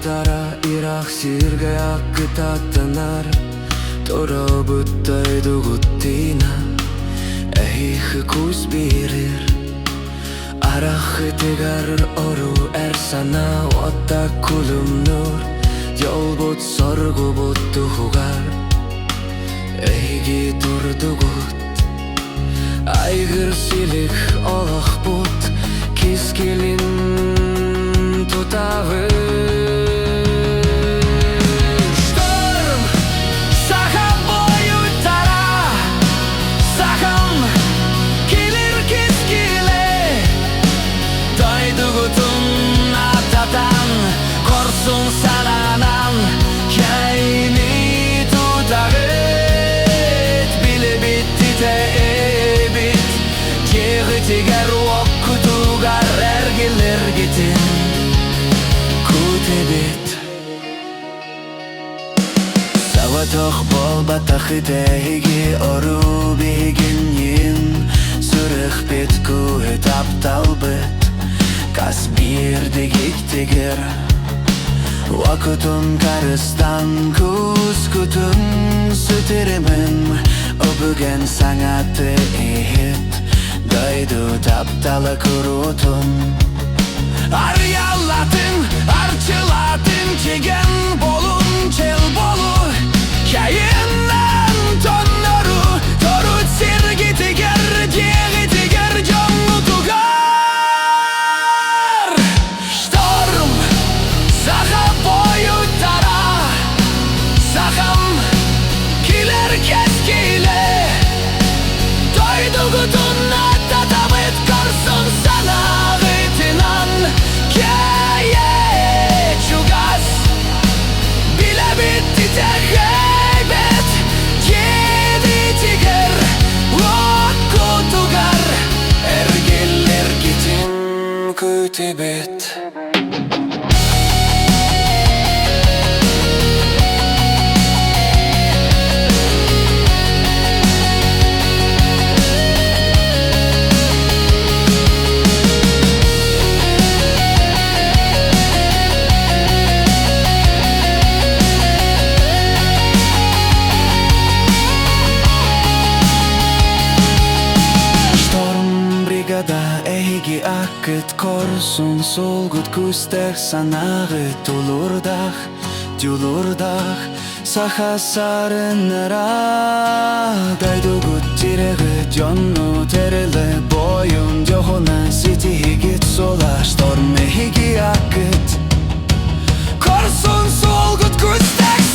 тара ирақ сирге аққы таттанар Тора бұттайды ғыттина Әйхі көз берер Арақы тегар ору әр сана Отта күлім нұр Жол бұт сорғы бұт тұғығар Әйге тұрды ғыт Айғыр силік олақ бұт Кез келін тұтағы Sananan Kayni tutağıt Bile bitti de ebit Geri tiger okutugar Ergiler gitin Kutebit Savatoq bol bataqı tehigi Oru bigin yin Sürük bit kuhet aptalbit Kas birdi giktiger Vakıtım karıstan kuskutun sütirimin O bugün sanatı ehit Daydu taptala kurutun Aryalatın, arçılatın Kegen bolun, çel bolu Kayinden tonları Torut sirgiti ger, diğiti ger Canlı tugar Storm, saha Keskile Doyduğuna tatamet Karsın sana gıtınan Keye çugas Bile bitti de heybet Yedi tiger Vakku tugar Ergiller gitin kütübet Эйги акыт корсун солгут күстэх санагыт улурдах Дюлурдах саха сарынара Дайдугут тирегыт жонну тереле Бойун жохуна ситигит сола Шторм эйги акыт корсун солгут күстэх